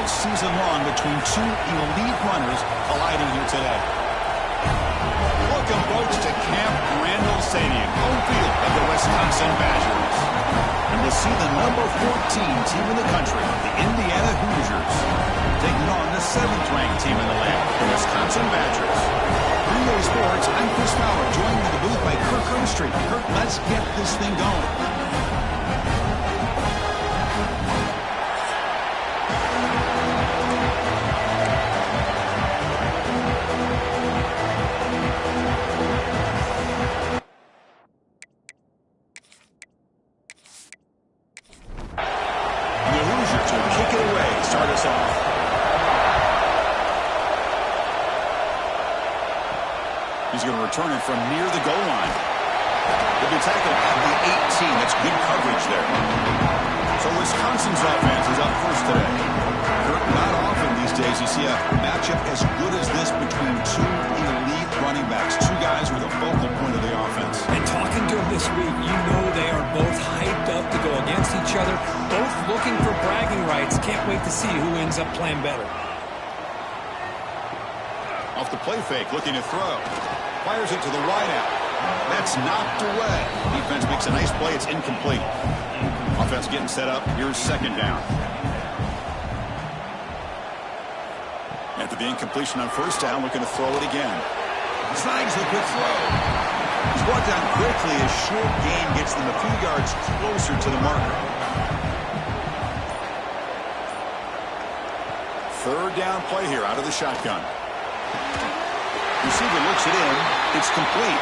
all season long between two elite runners colliding here today. Welcome, folks, to Camp Randall Stadium, home field of the Wisconsin Badgers. And we'll see the number 14 team in the country, the Indiana Hoosiers, taking on the 7th-ranked team in the land, the Wisconsin Badgers. Relay Sports, I'm Chris Fowler, joined in the booth by Kirk Hermstreet. Kirk, let's get this thing going. He's going to return it from near the goal line. He'll be tackled at the 18. That's good coverage there. So Wisconsin's offense is up first today. Not often these days you see a matchup as good as this between two elite running backs. Two guys with a focal point of the offense. And talking to them this week, you know they are both hyped up to go against each other. Both looking for bragging rights. Can't wait to see who ends up playing better. Off the play fake, looking to throw. Fires it to the wideout. That's knocked away. Defense makes a nice play. It's incomplete. Offense getting set up. Here's second down. After the incompletion on first down, looking to throw it again. Snags the quick throw. He's brought down quickly. A short gain gets them a few yards closer to the marker. Third down play here out of the shotgun. Receiver looks it in. It's complete.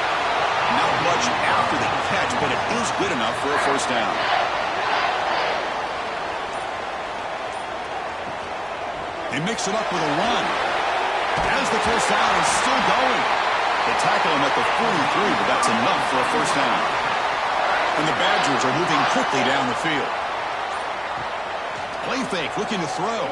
Not much after the catch, but it is good enough for a first down. They mix it up with a run. As the first down is still going. They tackle him at the 43, but that's enough for a first down. And the Badgers are moving quickly down the field. Play fake, looking to throw.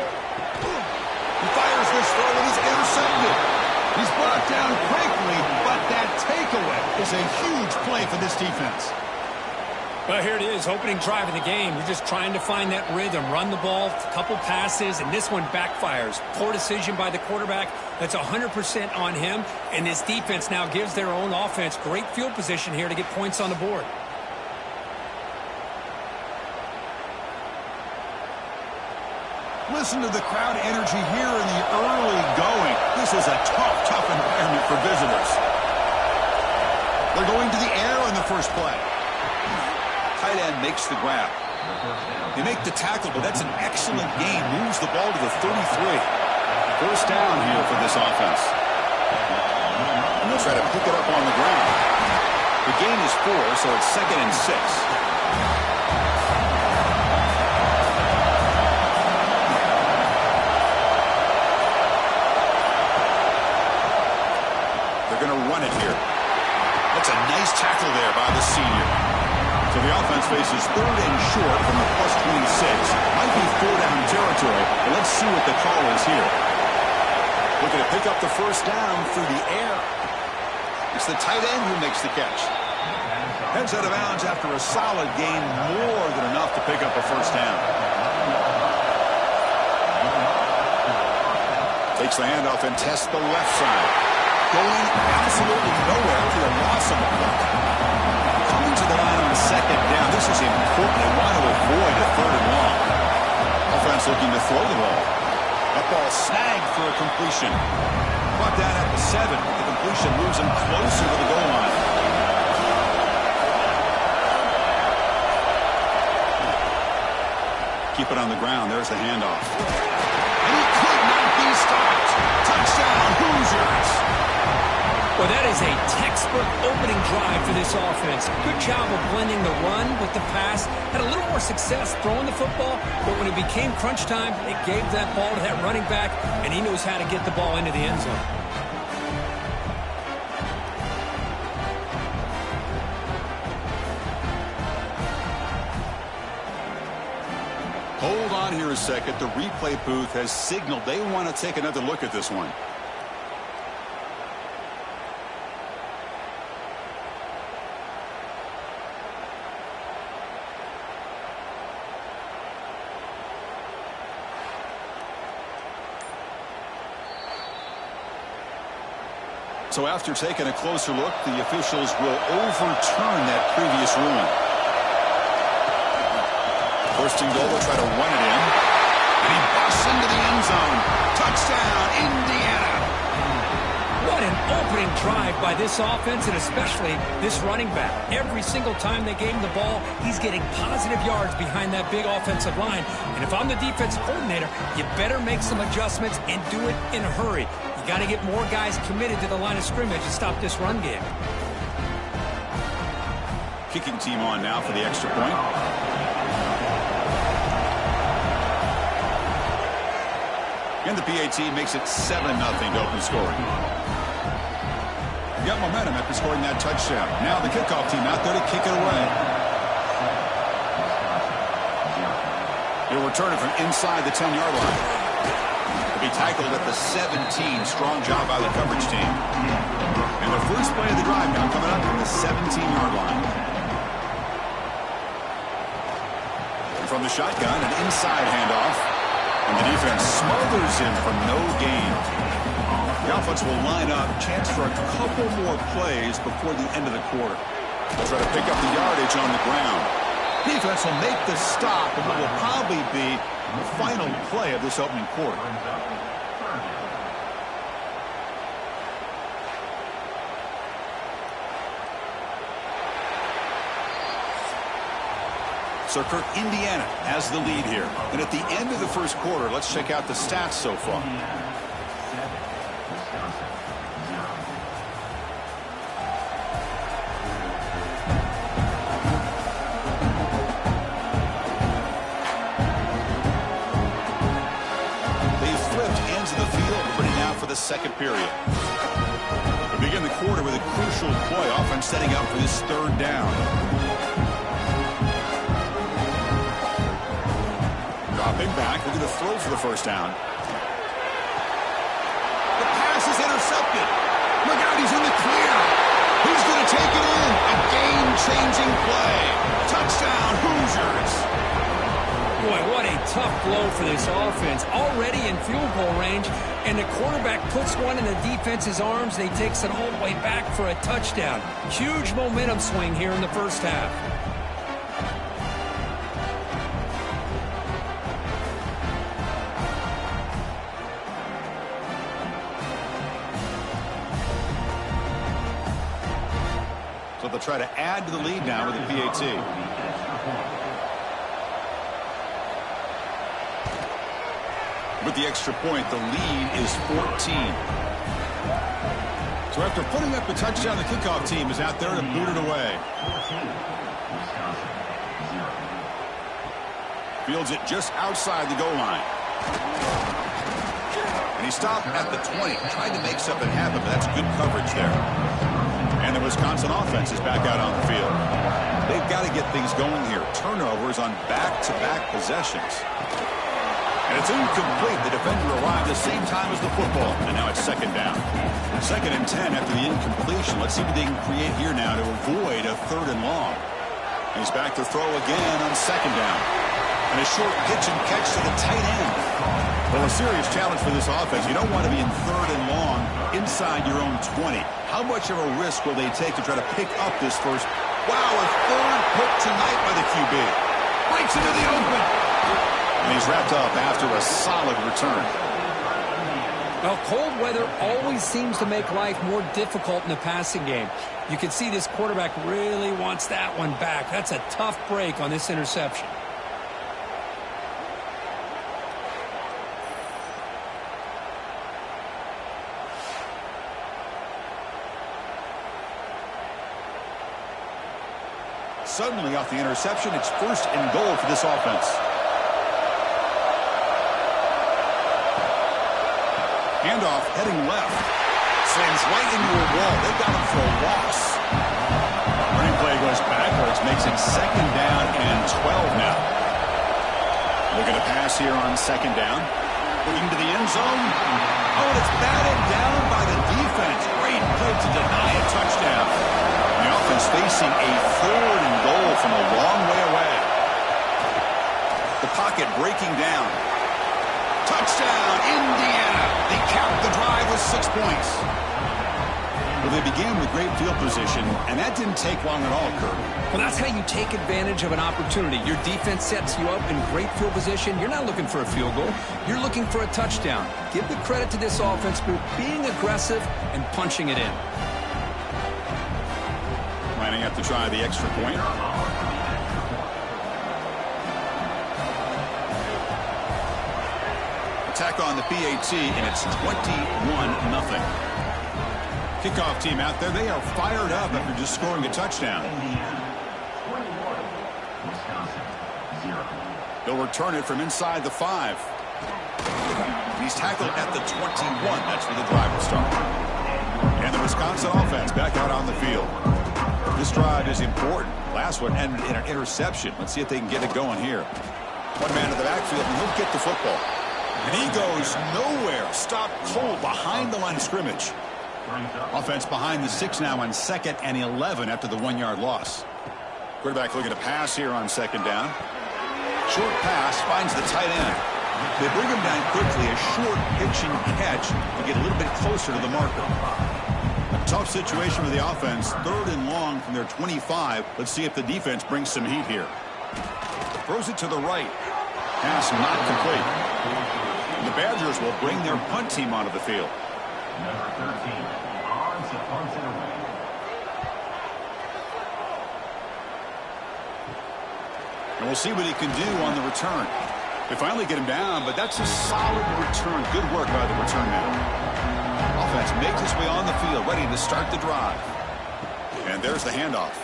He fires this throw and he's intercepted. He's brought down quickly, but that takeaway is a huge play for this defense. Well, here it is, opening drive of the game. You're just trying to find that rhythm, run the ball, a couple passes, and this one backfires. Poor decision by the quarterback. That's 100% on him, and this defense now gives their own offense great field position here to get points on the board. Listen to the crowd energy here in the early going. This is a tough environment for visitors. They're going to the air on the first play. Tight end makes the grab. They make the tackle, but that's an excellent gain. Moves the ball to the 33. First down here for this offense. And they'll try to pick it up on the ground. The gain is 4, so it's 2nd and 6. Going to run it here. That's a nice tackle there by the senior. So the offense faces 3rd and short from the +26. Might be 4-down territory, but let's see what the call is here. Looking to pick up the first down through the air. It's the tight end who makes the catch. Heads out of bounds after a solid gain, more than enough to pick up a first down. Takes the handoff and tests the left side. Going absolutely nowhere for a loss of the ball. Coming to the line on second down. This is important. They want to avoid a 3rd and long. Offense looking to throw the ball. That ball snagged for a completion. Brought down at the 7. The completion moves him closer to the goal line. Keep it on the ground. There's the handoff. And he could not be stopped. Touchdown, Hoosiers. Well, that is a textbook opening drive for this offense. Good job of blending the run with the pass. Had a little more success throwing the football, but when it became crunch time, it gave that ball to that running back, and he knows how to get the ball into the end zone. Hold on here a second. The replay booth has signaled they want to take another look at this one. So after taking a closer look, the officials will overturn that previous ruling. First and goal, they'll try to run it in. And he busts into the end zone. Touchdown, Indiana. What an opening drive by this offense, and especially this running back. Every single time they gave him the ball, he's getting positive yards behind that big offensive line. And if I'm the defensive coordinator, you better make some adjustments and do it in a hurry. You got to get more guys committed to the line of scrimmage to stop this run game. Kicking team on now for the extra point. And the PAT makes it 7-0 to open scoring. Got momentum after scoring that touchdown. Now the kickoff team out there to kick it away. He'll return it from inside the 10-yard line. He'll be tackled at the 17. Strong job by the coverage team. And the first play of the drive now coming up from the 17-yard line. And from the shotgun, an inside handoff. And the defense smothers him for no gain. The offense will line up, chance for a couple more plays before the end of the quarter. They'll try to pick up the yardage on the ground. Defense will make the stop, and what will probably be the final play of this opening quarter. So Kirk, Indiana has the lead here. And at the end of the first quarter, let's check out the stats so far. They flipped ends of the field, ready now for the second period. We begin the quarter with a crucial play, offense setting up for this third down. Dropping back, looking to throw for the first down. The pass is intercepted. Look out, he's in the clear. He's going to take it in. A game-changing play. Touchdown, Hoosiers. Boy, what a tough blow for this offense. Already in field goal range, and the quarterback puts one in the defense's arms, and he takes it all the way back for a touchdown. Huge momentum swing here in the first half. So they'll try to add to the lead now with the PAT. With the extra point, the lead is 14. So after putting up a touchdown, the kickoff team is out there to boot it away. Fields it just outside the goal line. And he stopped at the 20. Tried to make something happen, but that's good coverage there. And the Wisconsin offense is back out on the field. They've got to get things going here. Turnovers on back-to-back possessions. And it's incomplete. The defender arrived the same time as the football. And now it's second down. 2nd and 10 after the incompletion. Let's see what they can create here now to avoid a 3rd and long. He's back to throw again on 2nd down. And a short pitch and catch to the tight end. Well, a serious challenge for this offense. You don't want to be in 3rd and long inside your own 20. How much of a risk will they take to try to pick up this first? Wow, a 3rd pick tonight by the QB. Breaks into the open. And he's wrapped up after a solid return. Well, cold weather always seems to make life more difficult in the passing game. You can see this quarterback really wants that one back. That's a tough break on this interception. Suddenly off the interception, it's 1st and goal for this offense. Handoff heading left. Slams right into a wall. They've got him for a loss. Running play goes backwards, makes it 2nd down and 12 now. Looking to pass here on 2nd down. Looking to the end zone. Oh, and it's batted down by the defense. Great play to deny a touchdown. The offense facing a 3rd and goal from a long way away. The pocket breaking down. Touchdown, Indiana. They cap the drive with 6 points. Well, they began with great field position, and that didn't take long at all, Kirk. Well, that's how you take advantage of an opportunity. Your defense sets you up in great field position. You're not looking for a field goal. You're looking for a touchdown. Give the credit to this offense for being aggressive and punching it in. Lining up to try the extra point. Attack on the PAT, and it's 21-0. Kickoff team out there, they are fired up after just scoring a touchdown. They'll return it from inside the 5. He's tackled at the 21. That's where the drive will start. And the Wisconsin offense back out on the field. This drive is important. Last one ended in an interception. Let's see if they can get it going here. One man in the backfield, and he'll get the football. And he goes nowhere. Stopped cold behind the line of scrimmage. Offense behind the 6 now on 2nd and 11 after the 1-yard loss. Quarterback looking to pass here on 2nd down. Short pass finds the tight end. They bring him down quickly. A short pitch and catch to get a little bit closer to the marker. A tough situation for the offense. 3rd and long from their 25. Let's see if the defense brings some heat here. Throws it to the right. Pass not complete. The Badgers will bring their punt team onto the field. Number 13, arms the punt it away. And we'll see what he can do on the return. They finally get him down, but that's a solid return. Good work by the return man. Offense makes its way on the field, ready to start the drive. And there's the handoff.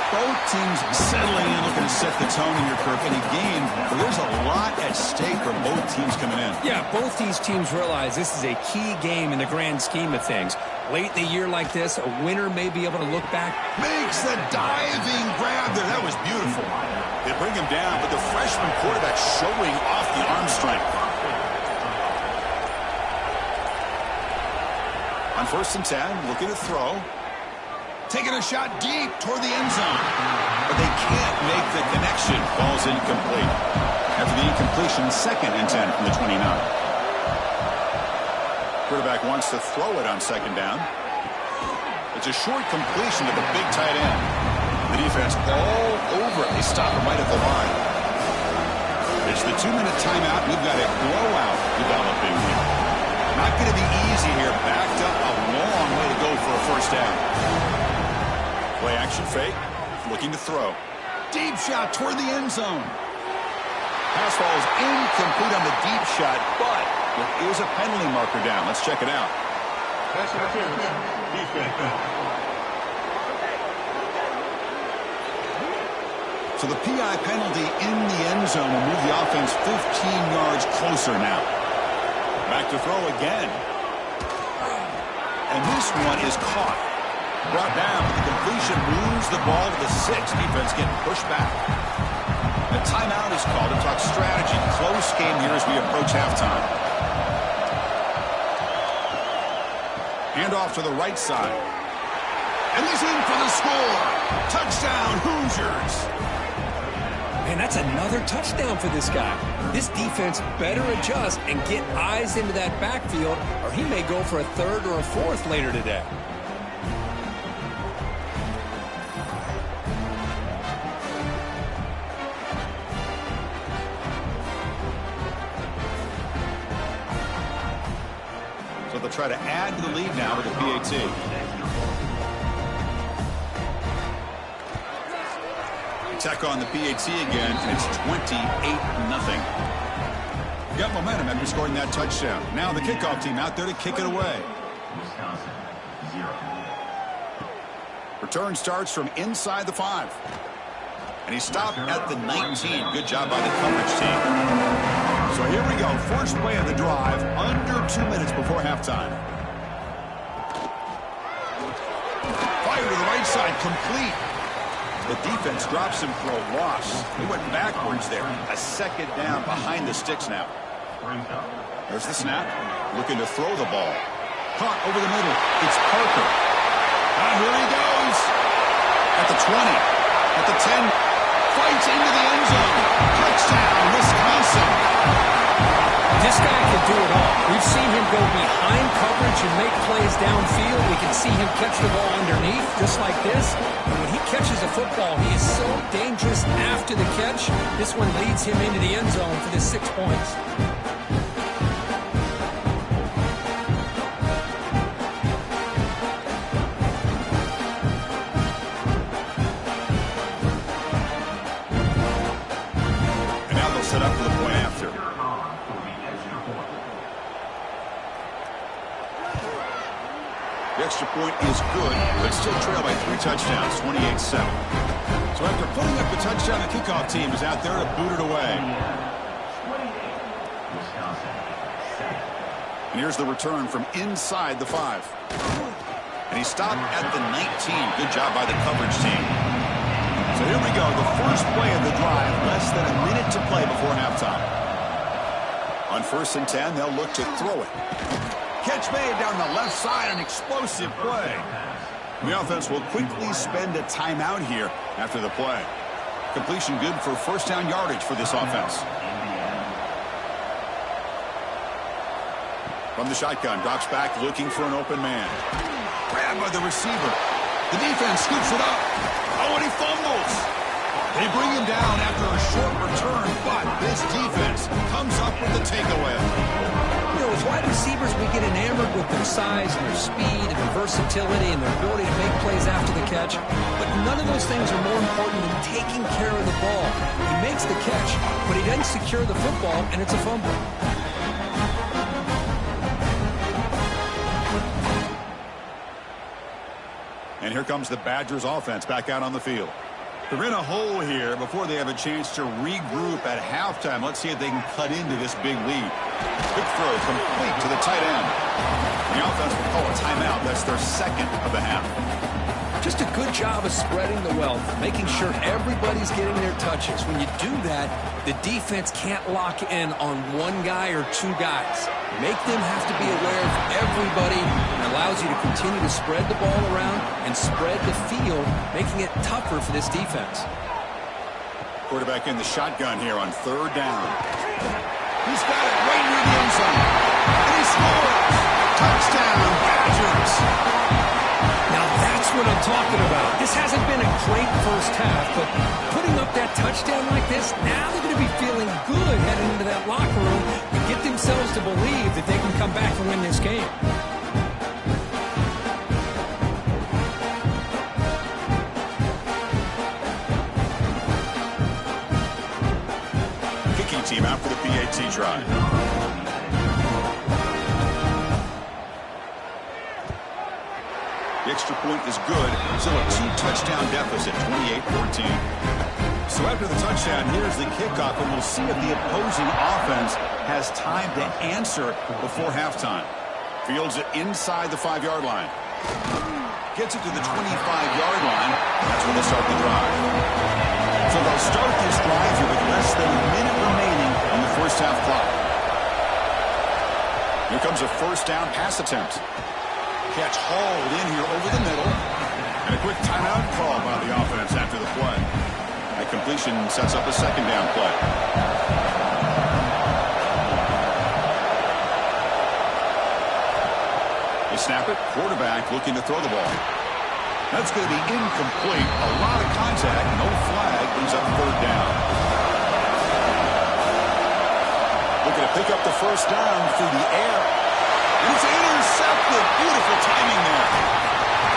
Both teams settling in, looking to set the tone in your Kirk in a game where there's a lot at stake for both teams coming in. Yeah, both these teams realize this is a key game in the grand scheme of things. Late in the year like this, a winner may be able to look back. Makes the diving grab there. That was beautiful. They bring him down, but the freshman quarterback showing off the arm strength. On 1st and 10, looking to throw. Taking a shot deep toward the end zone. But they can't make the connection. Ball's incomplete. After the incompletion, 2nd and 10 from the 29. Quarterback wants to throw it on 2nd down. It's a short completion to the big tight end. The defense all over it. They stop him right at the line. It's the 2-minute timeout. We've got a blowout developing here. Not going to be easy here. Backed up a long way to go for a 1st down. Play action fake. Looking to throw. Deep shot toward the end zone. Pass falls incomplete on the deep shot, but there is a penalty marker down. Let's check it out. Pass interference. Defense. So the PI penalty in the end zone will move the offense 15 yards closer now. Back to throw again. And this one is caught. Brought down. The completion moves the ball to the 6. Defense getting pushed back. A timeout is called to talk strategy. Close game here as we approach halftime. Handoff to the right side. And he's in for the score. Touchdown, Hoosiers. Man, that's another touchdown for this guy. This defense better adjust and get eyes into that backfield, or he may go for a 3rd or a 4th later today. So they'll try to add to the lead now with the PAT. Attack on the PAT again, and it's 28-0. Got momentum after scoring that touchdown. Now the kickoff team out there to kick it away. Wisconsin, 0. Return starts from inside the 5. And he stopped at the 19. Good job by the coverage team. So here we go. First play of the drive, under 2 minutes before halftime. Fire to the right side, complete. The defense drops him for a loss. He went backwards there. A 2nd down behind the sticks now. There's the snap. Looking to throw the ball. Caught over the middle. It's Parker. Here he goes. At the 20. At the 10. Fights into the end zone. Touchdown, Wisconsin. This guy can do it all. We've seen him go behind coverage and make plays downfield. We can see him catch the ball underneath, just like this. And when he catches a football, he is so dangerous after the catch. This one leads him into the end zone for the 6 points. Set up for the point after. The extra point is good, but still trailed by 3 touchdowns, 28-7. So after putting up the touchdown, the kickoff team is out there to boot it away. And here's the return from inside the 5. And he stopped at the 19. Good job by the coverage team. So here we go, the first play of the drive, less than a minute to play before halftime. On 1st and 10, they'll look to throw it. Catch made down the left side, an explosive play. The offense will quickly spend a timeout here after the play. Completion good for first down yardage for this offense. From the shotgun, drops back looking for an open man. Grabbed by the receiver. The defense scoops it up. Oh, and he fumbles. They bring him down after a short return, but this defense comes up with the takeaway. You know, as wide receivers, we get enamored with their size and their speed and their versatility and their ability to make plays after the catch. But none of those things are more important than taking care of the ball. He makes the catch, but he doesn't secure the football, and it's a fumble. And here comes the Badgers offense back out on the field. They're in a hole here before they have a chance to regroup at halftime. Let's see if they can cut into this big lead. Quick throw complete to the tight end. The offense will call a timeout. That's their second of the half. Just a good job of spreading the wealth, making sure everybody's getting their touches. When you do that, the defense can't lock in on one guy or 2 guys. Make them have to be aware of everybody, and allows you to continue to spread the ball around and spread the field, making it tougher for this defense. Quarterback in the shotgun here on 3rd down. He's got it right near the end zone. And he scores! Touchdown, Badgers! Now that's what I'm talking about. This hasn't been a great first half, but putting up that touchdown like this, now they're going to be feeling good heading into that locker room and get themselves to believe that they can come back and win this game. Kicking team out for the PAT try. The extra point is good. Still a 2-touchdown deficit, 28-14. So after the touchdown, here's the kickoff, and we'll see if the opposing offense has time to answer before halftime. Fields it inside the 5-yard line. Gets it to the 25-yard line. That's where they start the drive. So they'll start this drive here with less than a minute remaining on the first half clock. Here comes a first down pass attempt. Catch hauled in here over the middle. And a quick timeout call by the offense after the play. That completion sets up a second down play. They snap it. Quarterback looking to throw the ball. That's going to be incomplete. A lot of contact. No flag. Brings up 3rd down. Looking to pick up the first down through the air. And it's intercepted. Beautiful timing there.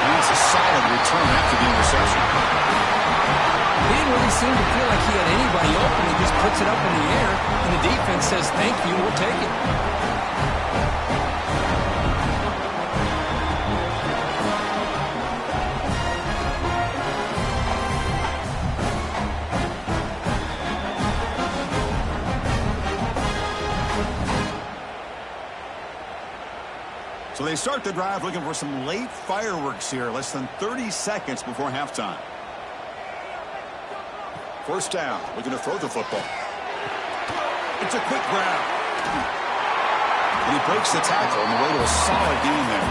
And it's a solid return after the interception. He didn't really seem to feel like he had anybody open. He just puts it up in the air, and the defense says, thank you, we'll take it. So they start the drive looking for some late fireworks here, less than 30 seconds before halftime. First down, looking to throw the football. It's a quick grab. And he breaks the tackle on the way to a solid gain there.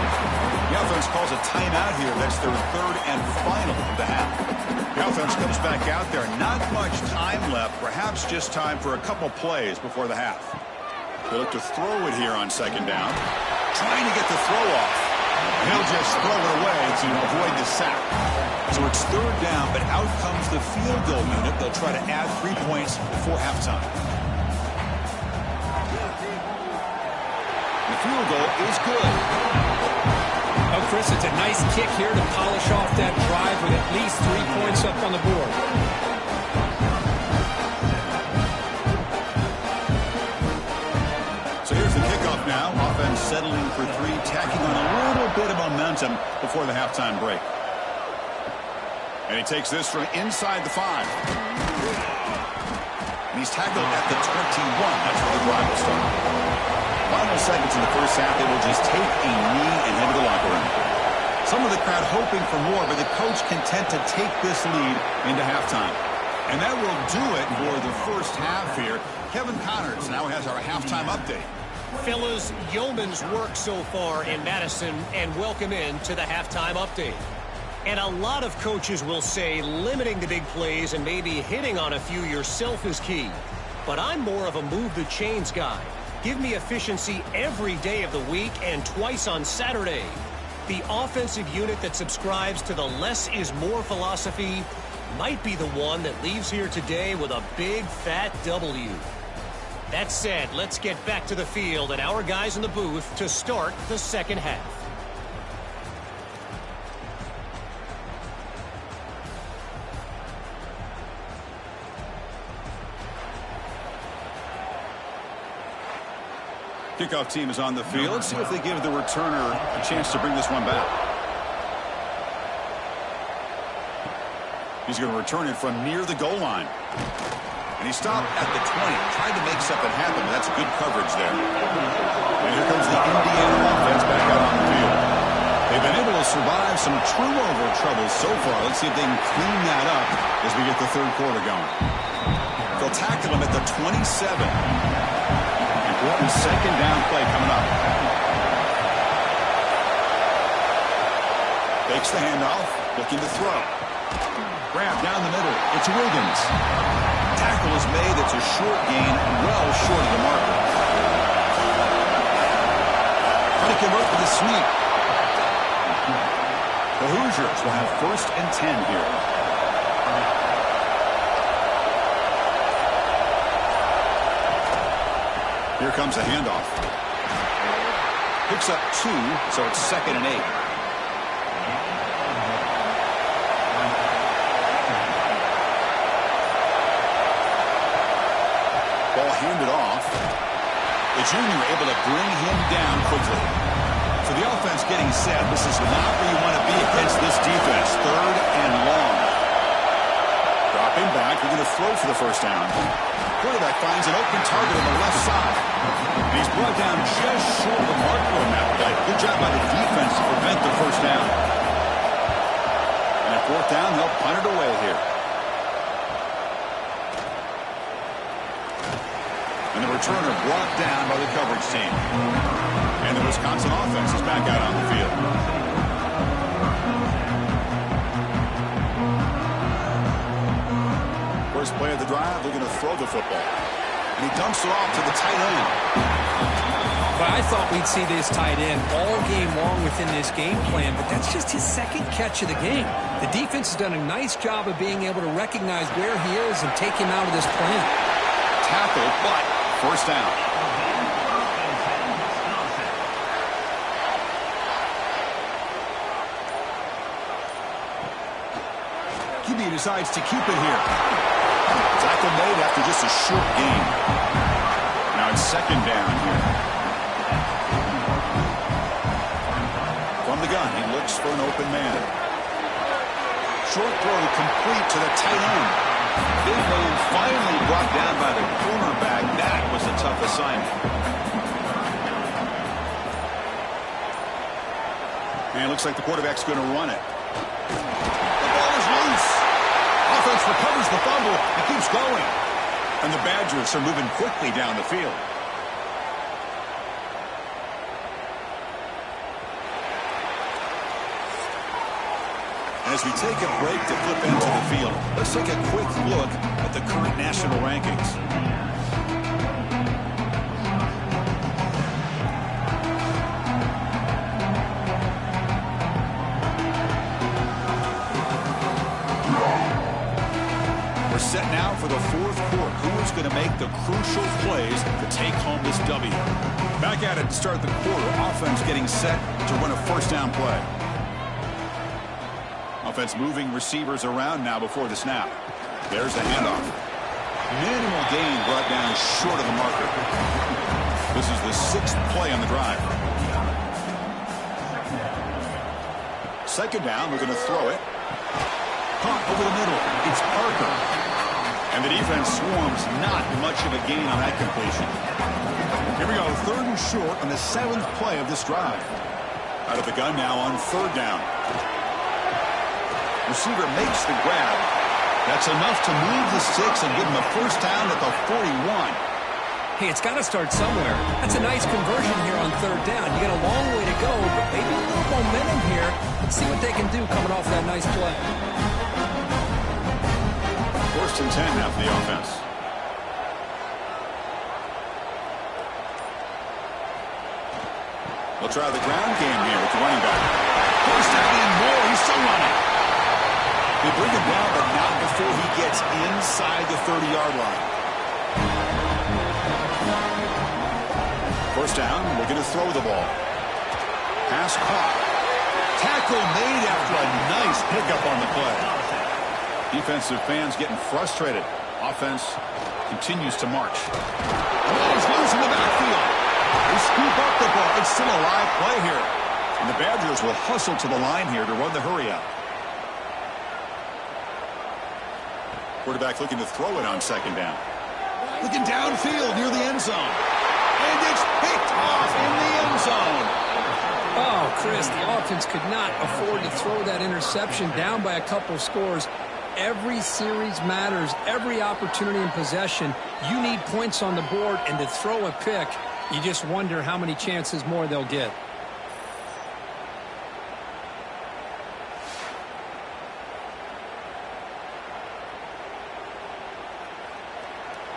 The offense calls a timeout here. That's their 3rd and final of the half. The offense comes back out there. Not much time left. Perhaps just time for a couple plays before the half. They look to throw it here on 2nd down. trying to get the throw off. He'll just throw it away to avoid the sack. So it's third down, but out comes the field goal unit. They'll try to add 3 points before halftime. The field goal is good. Oh, Chris, it's a nice kick here to polish off that drive with at least 3 points up on the board. So here's the kickoff now. Offense settling for 3, tacking on a little bit of momentum before the halftime break. And he takes this from inside the 5. And he's tackled at the 21. That's where the drive will start. Final seconds in the first half, they will just take a knee and head to the locker room. Some of the crowd hoping for more, but the coach content to take this lead into halftime. And that will do it for the first half here. Kevin Connors now has our halftime update. Fellas, yeoman's work so far in Madison, and welcome in to the halftime update. And a lot of coaches will say limiting the big plays and maybe hitting on a few yourself is key. But I'm more of a move the chains guy. Give me efficiency every day of the week and twice on Saturday. The offensive unit that subscribes to the less is more philosophy might be the one that leaves here today with a big fat W. That said, let's get back to the field and our guys in the booth to start the second half. Kickoff team is on the field. Let's see if they give the returner a chance to bring this one back. He's going to return it from near the goal line. And he stopped at the 20. Tried to make something happen, but that's good coverage there. And here comes the Indiana offense back out on the field. They've been able to survive some turnover troubles so far. Let's see if they can clean that up as we get the third quarter going. They'll tackle him at the 27. Important second down play coming up. Fakes the handoff, looking to throw. Grab down the middle. It's Wiggins. Tackle is made. It's a short gain, well short of the marker. Trying to convert with a sweep. The Hoosiers will have 1st and 10 here. Here comes a handoff. Picks up 2, so it's 2nd and 8. Ball handed off. The junior able to bring him down quickly. So the offense getting set. This is not where you want to be against this defense. 3rd and long. Dropping back. We're going to throw for the first down. Quarterback finds an open target on the left side. And he's brought down just short of the marker on that play. Good job by the defense to prevent the first down. And at 4th down, they'll punt it away here. And the returner brought down by the coverage team. And the Wisconsin offense is back out on the field. First play of the drive, they're going to throw the football. And he dumps it off to the tight end. But I thought we'd see this tight end all game long within this game plan, but that's just his 2nd catch of the game. The defense has done a nice job of being able to recognize where he is and take him out of this plan. Tackle, but 1st down. QB decides to keep it here. Tackle made after just a short gain. Now it's 2nd down here. From the gun, he looks for an open man. Short throw complete to the tight end. Big man finally brought down by the cornerback. That was a tough assignment. And it looks like the quarterback's going to run it. The ball is loose. Offense recovers the fumble and keeps going. And the Badgers are moving quickly down the field. And as we take a break to flip into the field, let's take a quick look at the current national rankings. who's going to make the crucial plays to take home this W. Back at it to start the quarter. Offense getting set to run a first down play. Offense moving receivers around now before the snap. There's the handoff. Minimal gain brought down short of the marker. This is the 6th play on the drive. Second down, we're going to throw it. Caught over the middle. It's Parker. And the defense swarms, not much of a gain on that completion. Here we go, 3rd and short on the 7th play of this drive. Out of the gun now on 3rd down. Receiver makes the grab. That's enough to move the sticks and give him a first down at the 41. Hey, it's got to start somewhere. That's a nice conversion here on 3rd down. You got a long way to go, but maybe a little momentum here. Let's see what they can do coming off that nice play. 1st and 10 now for the offense. They'll try the ground game here with the running back. First down and more. He's still running. They bring him down, but not before he gets inside the 30-yard line. First down, we're going to throw the ball. Pass caught. Tackle made after a nice pickup on the play. Defensive fans getting frustrated. Offense continues to march. The ball's loose in the backfield. They scoop up the ball. It's still a live play here. And the Badgers will hustle to the line here to run the hurry up. Quarterback looking to throw it on 2nd down. Looking downfield near the end zone. And it's picked off in the end zone. Oh, Chris, the offense could not afford to throw that interception down by a couple scores. Every series matters. Every opportunity in possession. You need points on the board, and to throw a pick, you just wonder how many chances more they'll get.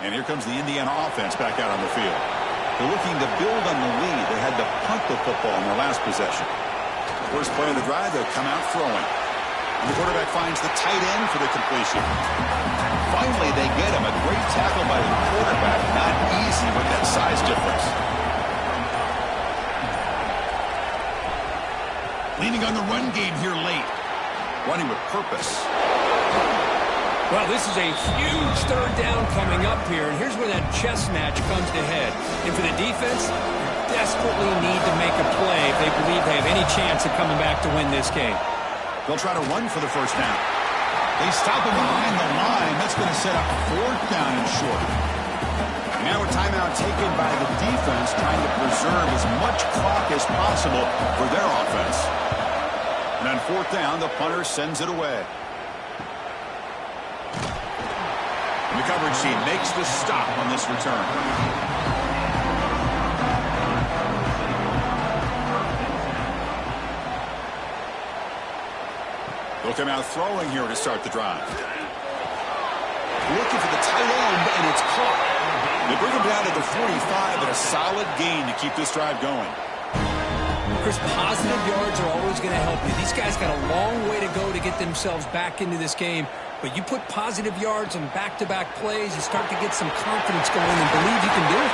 And here comes the Indiana offense back out on the field. They're looking to build on the lead. They had to punt the football in their last possession. First play of the drive, they'll come out throwing. And the quarterback finds the tight end for the completion. Finally, they get him. A great tackle by the quarterback. Not easy with that size difference. Leaning on the run game here late. Running with purpose. Well, this is a huge 3rd down coming up here, and here's where that chess match comes to head. And for the defense, they desperately need to make a play if they believe they have any chance of coming back to win this game. They'll try to run for the first down. They stop him behind the line. That's going to set up 4th down and short. Now a timeout taken by the defense, trying to preserve as much clock as possible for their offense. And on 4th down, the punter sends it away. And the coverage team makes the stop on this return. They'll come out throwing here to start the drive. Looking for the tight end, and it's caught. They bring him down to the 45, and a solid gain to keep this drive going. Chris, positive yards are always going to help you. These guys got a long way to go to get themselves back into this game. But you put positive yards on back-to-back plays, you start to get some confidence going and believe you can do it.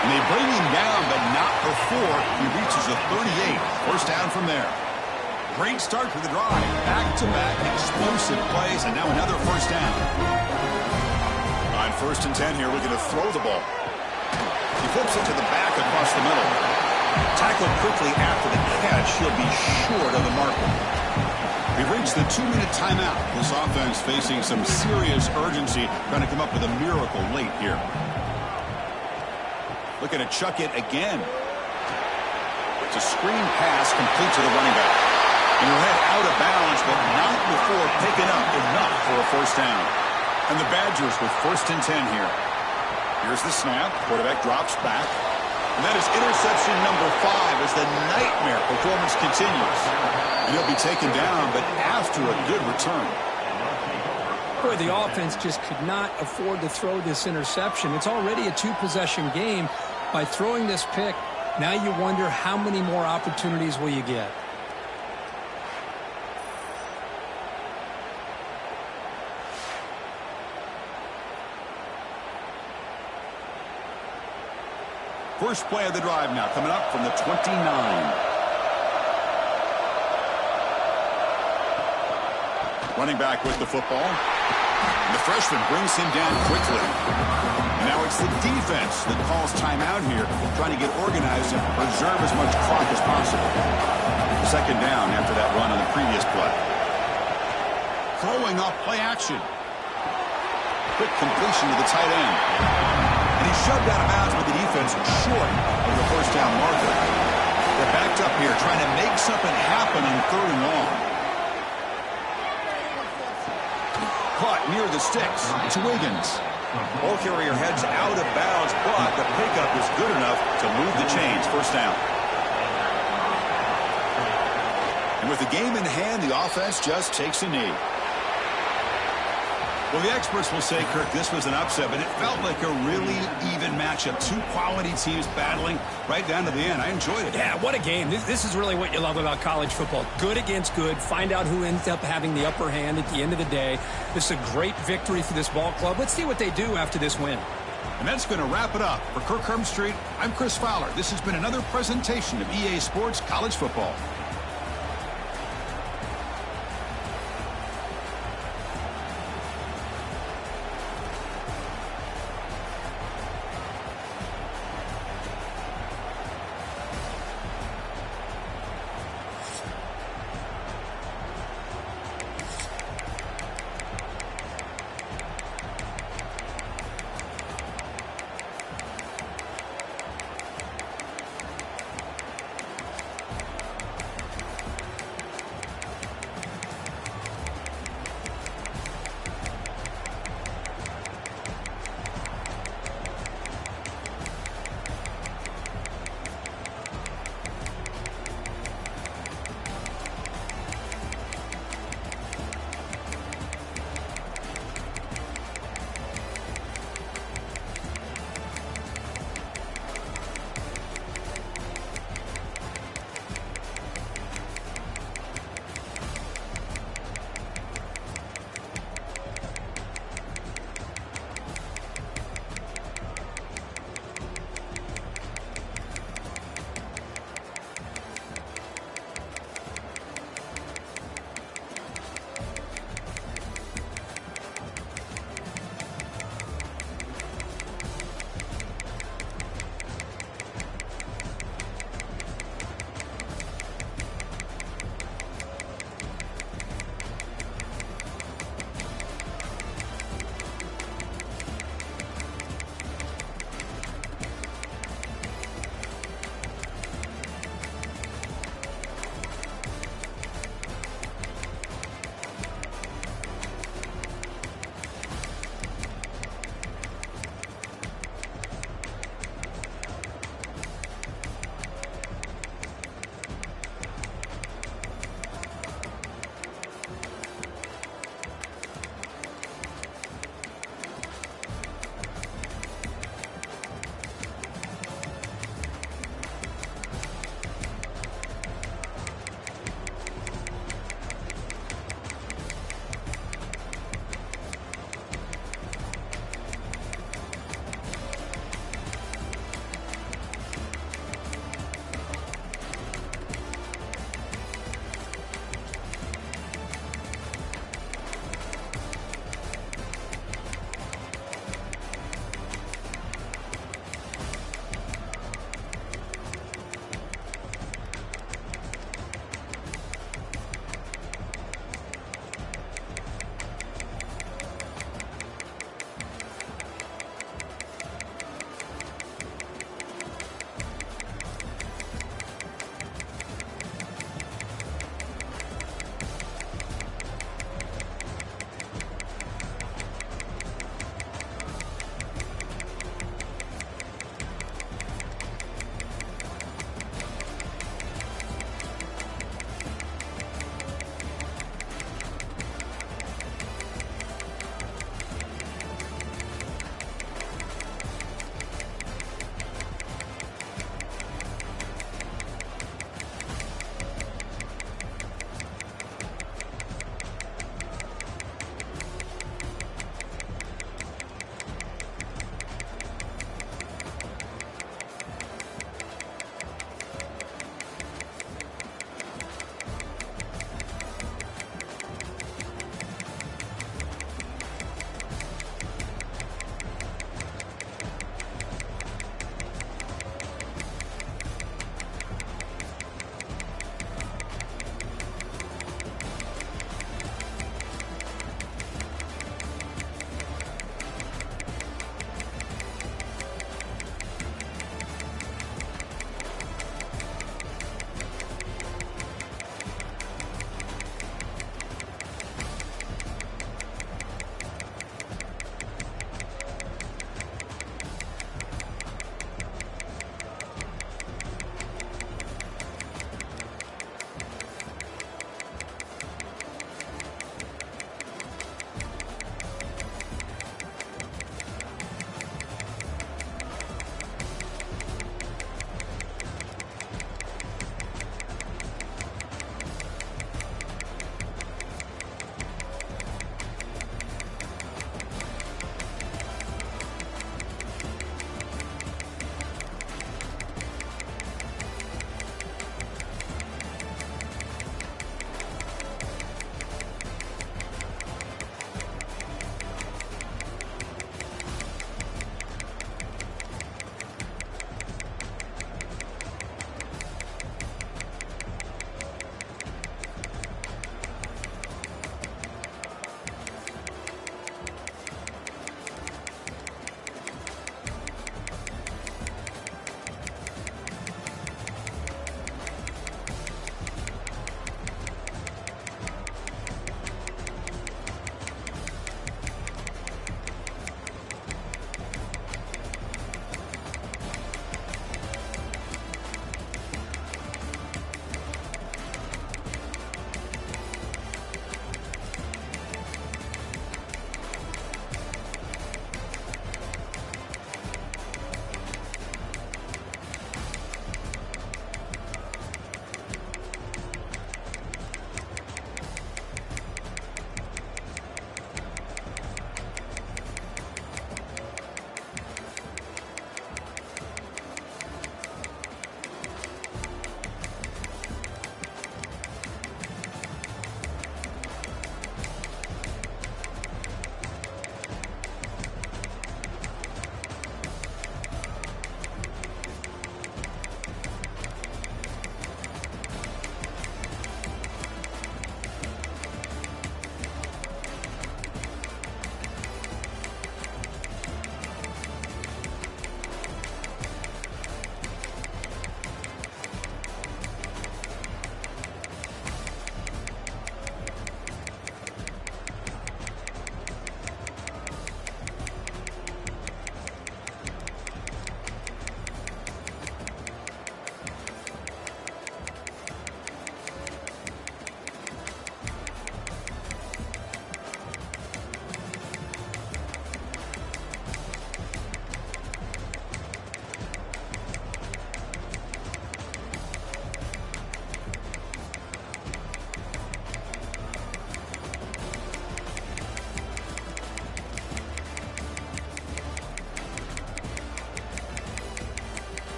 And they bring him down, but not before he reaches the 38. First down from there. Great start to the drive. Back-to-back explosive plays, and now another first down. On 1st and 10 here, looking to throw the ball. He flips it to the back across the middle. Tackled quickly after the catch. He'll be short of the marker. We've reached the 2-minute timeout. This offense facing some serious urgency, trying to come up with a miracle late here. Looking to chuck it again. It's a screen pass complete to the running back. And he'll head out of bounds, but not before picking up enough for a first down. And the Badgers with 1st and 10 here. Here's the snap. Quarterback drops back. And that is interception number 5 as the nightmare performance continues. And he'll be taken down, but after a good return. Boy, the offense just could not afford to throw this interception. It's already a 2-possession game. By throwing this pick, now you wonder how many more opportunities will you get. First play of the drive now coming up from the 29. Running back with the football. And the freshman brings him down quickly. And now it's the defense that calls timeout here, trying to get organized and preserve as much clock as possible. Second down after that run on the previous play. Throwing off play action. Quick completion to the tight end. And he shoved out of bounds with the defense short of the first down marker. They're backed up here trying to make something happen on 3rd and long. Caught near the sticks. It's Wiggins. Ball carrier heads out of bounds, but the pickup is good enough to move the chains. First down. And with the game in hand, the offense just takes a knee. Well, the experts will say, Kirk, this was an upset, but it felt like a really even matchup. Two quality teams battling right down to the end. I enjoyed it. Yeah, what a game. This is really what you love about college football. Good against good. Find out who ends up having the upper hand at the end of the day. This is a great victory for this ball club. Let's see what they do after this win. And that's going to wrap it up. For Kirk Hermstreet, I'm Chris Fowler. This has been another presentation of EA Sports College Football.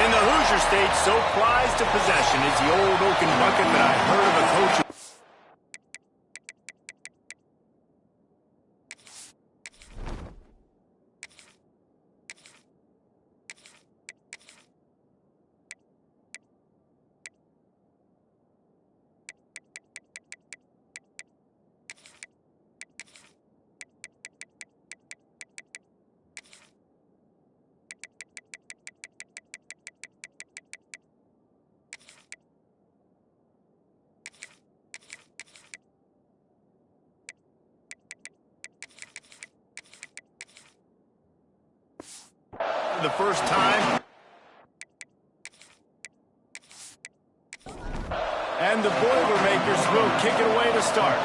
And the Hoosier State so prized to possession is the old oaken bucket that I heard of a coach. The first time. And the Boilermakers will kick it away to start.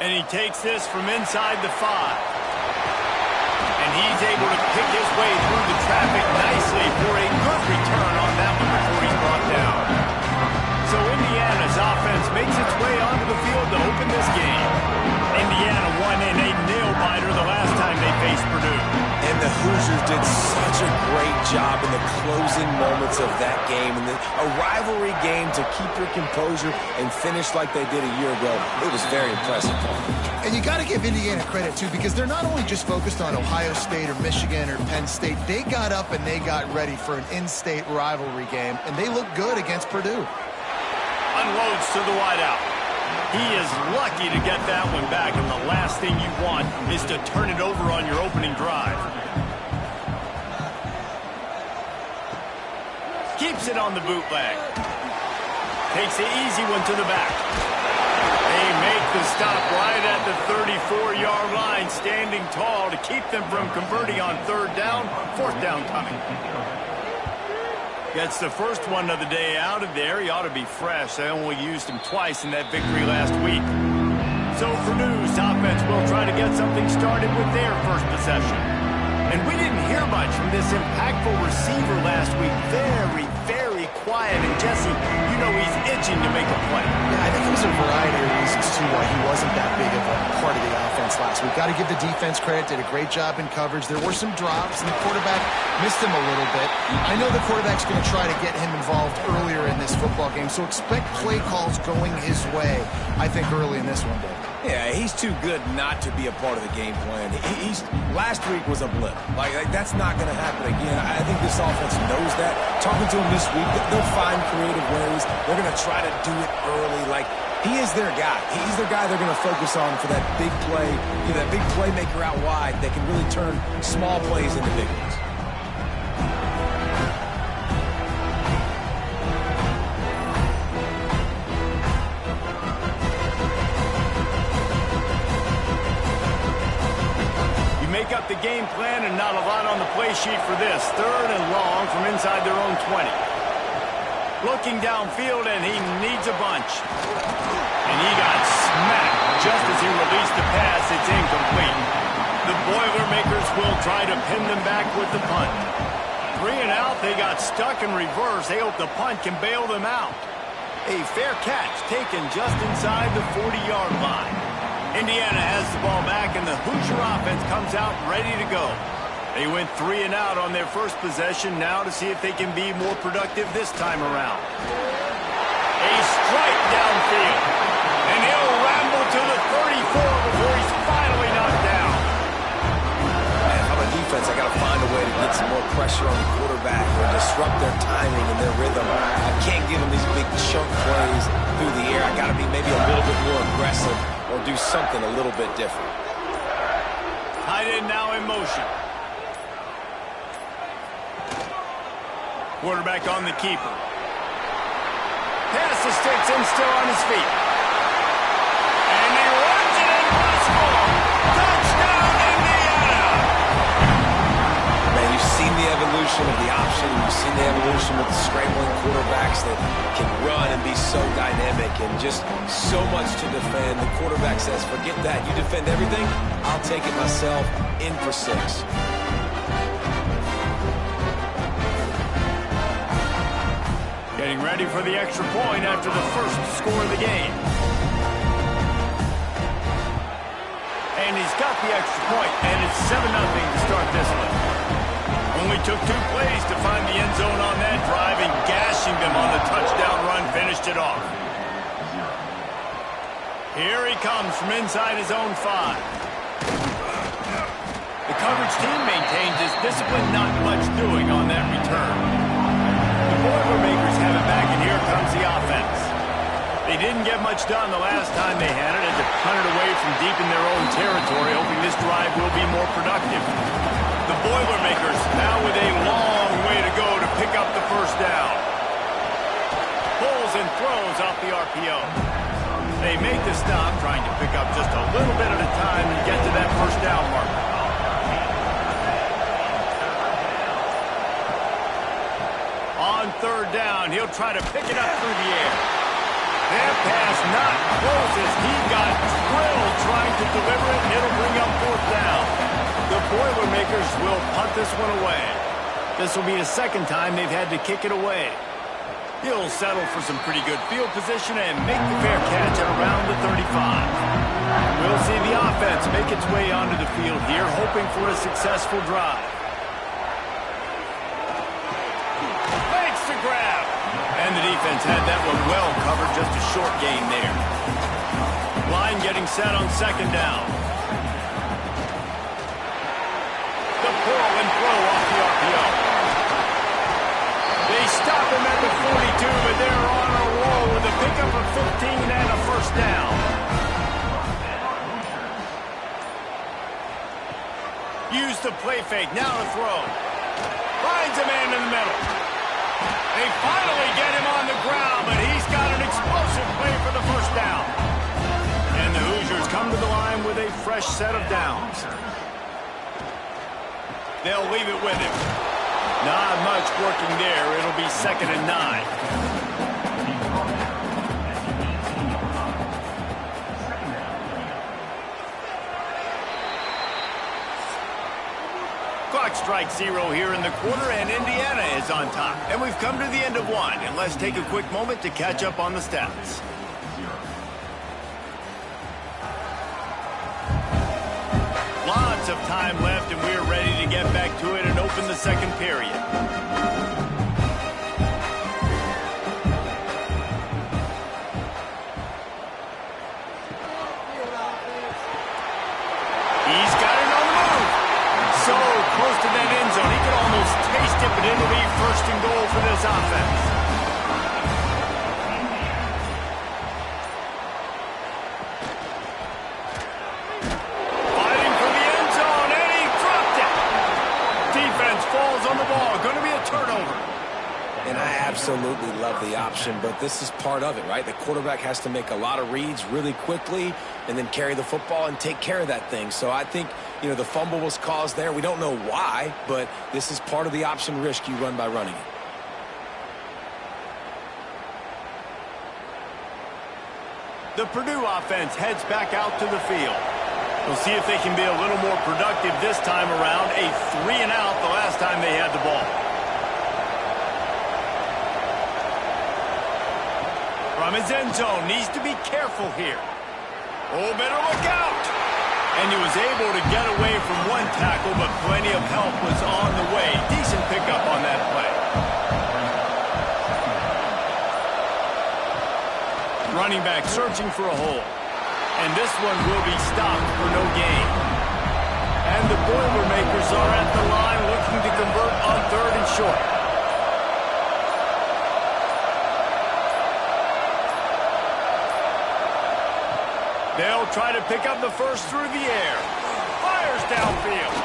And he takes this from inside the 5. And he's able to pick his way through the traffic nicely for a good return on that one before he's brought down. So Indiana's offense makes its way onto the field to open this game. Indiana won in a nail-biter the last time they faced Purdue. And the Hoosiers did such a great job in the closing moments of that game. And a rivalry game to keep your composure and finish like they did a year ago. It was very impressive. And you got to give Indiana credit, too, because they're not only just focused on Ohio State or Michigan or Penn State. They got up and they got ready for an in-state rivalry game, and they looked good against Purdue. Unloads to the wideout. He is lucky to get that one back, and the last thing you want is to turn it over on your opening drive. Keeps it on the bootleg. Takes the easy one to the back. They make the stop right at the 34-yard line, standing tall to keep them from converting on third down. Fourth down coming. Gets the first one of the day out of there. He ought to be fresh. They only used him twice in that victory last week. So Purdue's offense will try to get something started with their first possession. And we didn't hear much from this impactful receiver last week. Very, very quiet. And Jesse, you know he's itching to make a play. Yeah, I think it was a variety of reasons, too, why he wasn't that big of a part of the offense last week. Got to give the defense credit. Did a great job in coverage. There were some drops, and the quarterback missed him a little bit. I know the quarterback's going to try to get him involved earlier in this football game, so expect play calls going his way, I think, early in this one, Dave. Yeah, he's too good not to be a part of the game plan. Last week was a blip. Like that's not going to happen again. I think this offense knows that. Talking to him this week, they'll find creative ways. They're going to try to do it early. Like, he is their guy. He's their guy they're going to focus on for that big play, that big playmaker out wide that can really turn small plays into big ones. Make up the game plan and not a lot on the play sheet for this. 3rd and long from inside their own 20. Looking downfield, and he needs a bunch. And he got smacked just as he released the pass. It's incomplete. The Boilermakers will try to pin them back with the punt. 3 and out, they got stuck in reverse. They hope the punt can bail them out. A fair catch taken just inside the 40-yard line. Indiana has the ball back, and the Hoosier offense comes out ready to go. They went 3 and out on their first possession, now to see if they can be more productive this time around. A strike downfield, and he'll ramble to the 34 before he's finally knocked down. Man, on the defense, I got to find a way to get some more pressure on the quarterback or disrupt their timing and their rhythm. I can't give them these big chunk plays through the air. I got to be maybe a little bit more aggressive or do something a little bit different. Tight end now in motion. Quarterback on the keeper. Pass the sticks and still on his feet. And he runs it in for the score. Touchdown, Indiana! Man, you've seen the evolution of the option. You've seen the evolution with the scrambling quarterbacks that can run and be so dynamic and just so much to defend. The quarterback says, forget that. You defend everything, I'll take it myself. In for 6. Getting ready for the extra point after the first score of the game. And he's got the extra point, and it's 7-0 to start this one. Only took 2 plays to find the end zone on that drive, and gashing them on the touchdown run finished it off. Here he comes from inside his own 5. The coverage team maintains his discipline, not much doing on that return. The Boilermakers have it back, and here comes the offense. They didn't get much done the last time they had it, as they punted away from deep in their own territory, hoping this drive will be more productive. The Boilermakers now with a long way to go to pick up the first down. Pulls and throws off the RPO. They make the stop, trying to pick up just a little bit at a time and get to that first down marker. On 3rd down, he'll try to pick it up through the air. That pass not close as he got drilled trying to deliver it, and it'll bring up 4th down. The Boilermakers will punt this one away. This will be the 2nd time they've had to kick it away. He'll settle for some pretty good field position and make the fair catch at around the 35. We'll see the offense make its way onto the field here, hoping for a successful drive. Makes the grab. And the defense had that one well covered, just a short gain there. Line getting set on 2nd down. The pull and throw off the RPO. They stop him at the 42, but they're on a roll with a pickup of 15 and a first down. Use the play fake, now to throw. Finds a man in the middle. They finally get him on the ground, but he's got an explosive play for the first down. And the Hoosiers come to the line with a fresh set of downs. They'll leave it with him. Not much working there. It'll be 2nd and 9. Clock strikes 0 here in the quarter, and Indiana is on top. And we've come to the end of one, and let's take a quick moment to catch up on the stats. Lots of time left, and we're ready to get back to it and open the 2nd period. to that end zone. He can almost taste it, but it'll be first and goal for this offense. Fighting for the end zone, and he dropped it. Defense falls on the ball. Going to be a turnover. And I absolutely love the option, but this is part of it, right? The quarterback has to make a lot of reads really quickly and then carry the football and take care of that thing. So I think, the fumble was caused there. We don't know why, but this is part of the option risk you run by running it. The Purdue offense heads back out to the field. We'll see if they can be a little more productive this time around. A 3-and-out the last time they had the ball. From his end zone, needs to be careful here. Oh, better look out. And he was able to get away from one tackle, but plenty of help was on the way. Decent pickup on that play. Running back searching for a hole. And this one will be stopped for no gain. And the Boilermakers are at the line looking to convert on 3rd and short. They'll try to pick up the first through the air. Fires downfield.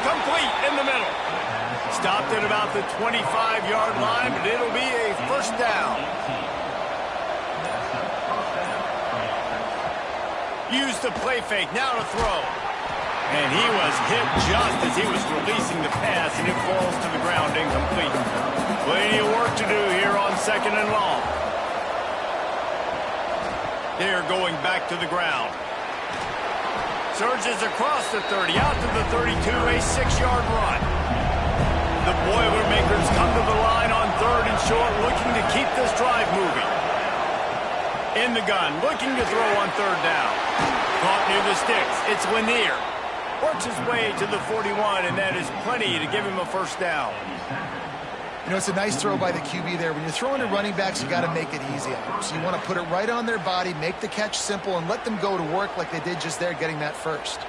Complete in the middle. Stopped at about the 25-yard line, but it'll be a first down. Used the play fake, now to throw. And he was hit just as he was releasing the pass, and it falls to the ground incomplete. Plenty of work to do here on 2nd and long. They're going back to the ground. Surges across the 30, out to the 32, a 6-yard run. The Boilermakers come to the line on 3rd and short, looking to keep this drive moving. In the gun, looking to throw on 3rd down. Caught near the sticks. It's Lanier. Works his way to the 41, and that is plenty to give him a first down. It's a nice throw by the QB there. When you're throwing to running backs, you got to make it easy on them. So you want to put it right on their body, make the catch simple, and let them go to work like they did just there, getting that first.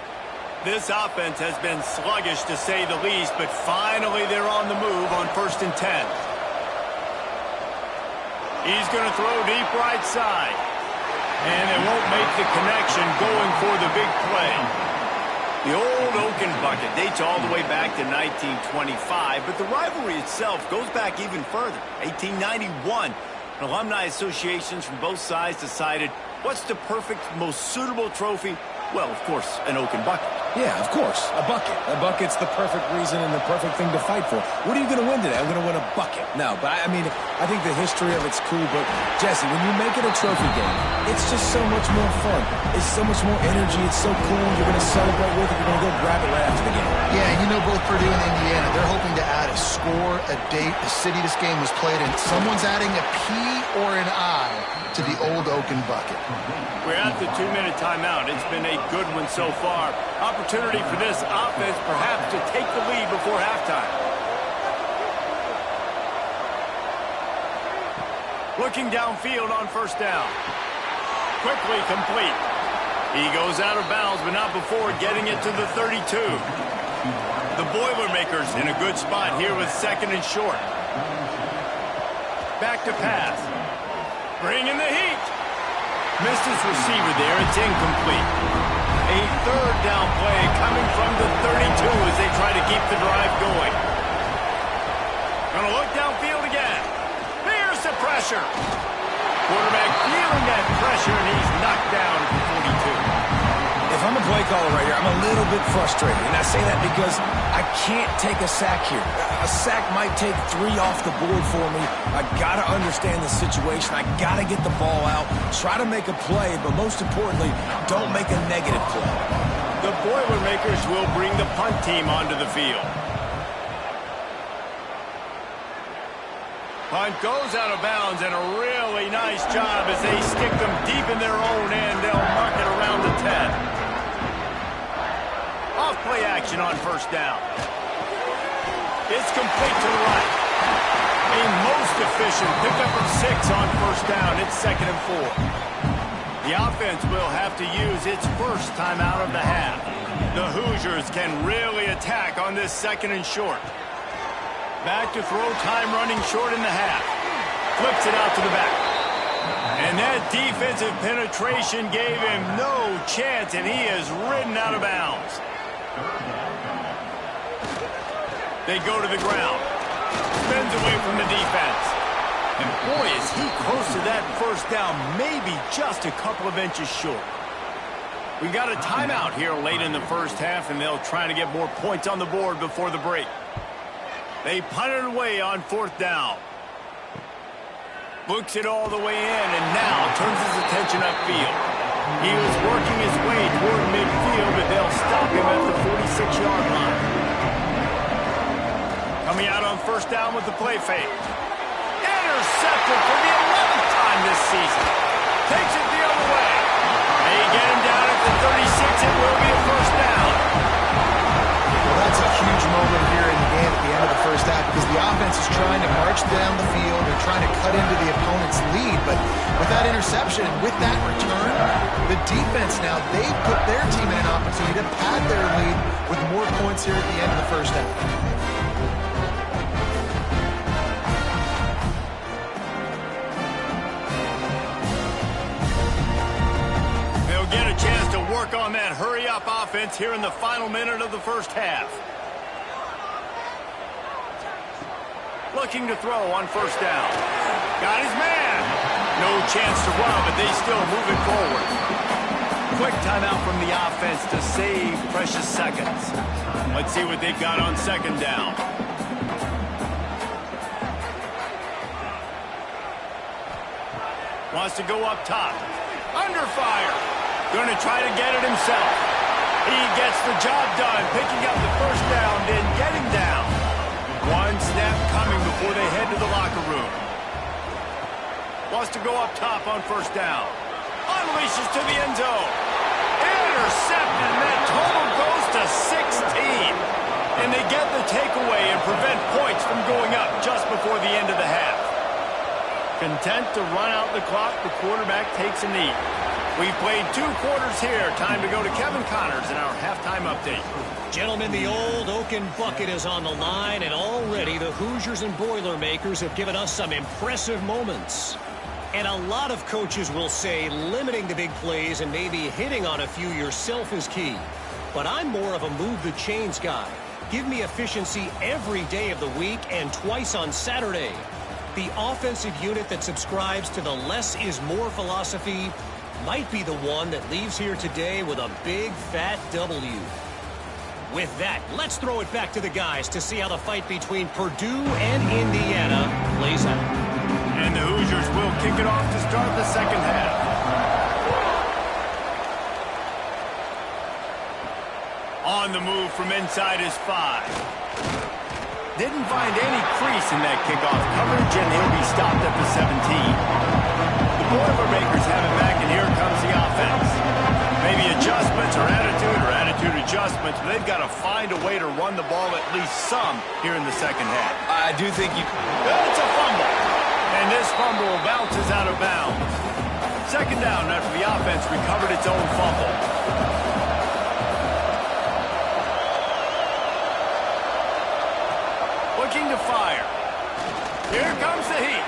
This offense has been sluggish, to say the least, but finally they're on the move on 1st and 10. He's going to throw deep right side. And it won't make the connection, going for the big play. The old Oaken bucket dates all the way back to 1925, but the rivalry itself goes back even further. 1891, alumni associations from both sides decided what's the perfect, most suitable trophy? Well, of course, an Oaken bucket. Yeah, of course, a bucket. A bucket's the perfect reason and the perfect thing to fight for. What are you going to win today? I'm going to win a bucket. No, but I think the history of it's cool, but Jesse, when you make it a trophy game, it's just so much more fun. It's so much more energy. It's so cool. You're going to celebrate with it. You're going to go grab it right after the game. Yeah, both Purdue and Indiana, they're hoping to add a score, a date, the city this game was played in. Someone's adding a P or an I to the old Oaken bucket. We're at the 2-minute timeout. It's been a good one so far. Opportunity for this offense perhaps to take the lead before halftime. Looking downfield on 1st down. Quickly complete. He goes out of bounds, but not before getting it to the 32. The Boilermakers in a good spot here with 2nd and short. Back to pass. Bringing the heat. Missed his receiver there. It's incomplete. A 3rd down play coming from the 32 as they try to keep the drive going. Going to look downfield again. There's the pressure. Quarterback feeling that pressure, and he's knocked down at the 42. If I'm a play caller right here, I'm a little bit frustrated. And I say that because I can't take a sack here. A sack might take 3 off the board for me. I got to understand the situation. I got to get the ball out, try to make a play, but most importantly, don't make a negative play. The Boilermakers will bring the punt team onto the field. Punt goes out of bounds, and a really nice job as they stick them deep in their own end. They'll mark it around the 10. Off play action on 1st down. It's complete to the right. A most efficient pickup of 6 on 1st down. It's 2nd and 4. The offense will have to use its first timeout of the half. The Hoosiers can really attack on this 2nd and short. Back to throw, time running short in the half. Flips it out to the back. And that defensive penetration gave him no chance, and he is ridden out of bounds. They go to the ground. Spins away from the defense. And boy, is he close to that first down, maybe just a couple of inches short. We got a timeout here late in the first half, and they'll try to get more points on the board before the break. They punt it away on 4th down. Books it all the way in, and now turns his attention upfield. He was working his way toward midfield, but they'll stop him at the 46-yard line. Coming out on 1st down with the play fake. Intercepted for the 11th time this season. Takes it the other way. They get him down at the 36. It will be a 1st down. Well, that's a huge moment here in the game at the end of the first half because the offense is trying to march down the field. They're trying to cut into the opponent's lead. But with that interception, with that return, the defense now, they put their team in an opportunity to pad their lead with more points here at the end of the first half. Get a chance to work on that hurry-up offense here in the final minute of the first half. Looking to throw on 1st down. Got his man. No chance to run, but they still move it forward. Quick timeout from the offense to save precious seconds. Let's see what they've got on 2nd down. Wants to go up top. Under fire. Going to try to get it himself. He gets the job done, picking up the 1st down, then getting down. One snap coming before they head to the locker room. Wants to go up top on 1st down. Unleashes to the end zone. Intercepted, and that total goes to 16. And they get the takeaway and prevent points from going up just before the end of the half. Content to run out the clock, the quarterback takes a knee. We've played 2 quarters here. Time to go to Kevin Connors in our halftime update. Gentlemen, the old Oaken bucket is on the line, and already the Hoosiers and Boilermakers have given us some impressive moments. And a lot of coaches will say limiting the big plays and maybe hitting on a few yourself is key. But I'm more of a move the chains guy. Give me efficiency every day of the week and twice on Saturday. The offensive unit that subscribes to the less is more philosophy might be the one that leaves here today with a big, fat W. With that, let's throw it back to the guys to see how the fight between Purdue and Indiana plays out. And the Hoosiers will kick it off to start the 2nd half. On the move from inside his 5. Didn't find any crease in that kickoff coverage, and he'll be stopped at the 17. The Boilermakers have it back, and here comes the offense. Maybe adjustments or attitude adjustments, but they've got to find a way to run the ball at least some here in the 2nd half. I do think you... It's a fumble. And this fumble bounces out of bounds. 2nd down after the offense recovered its own fumble. Looking to fire. Here comes the heat.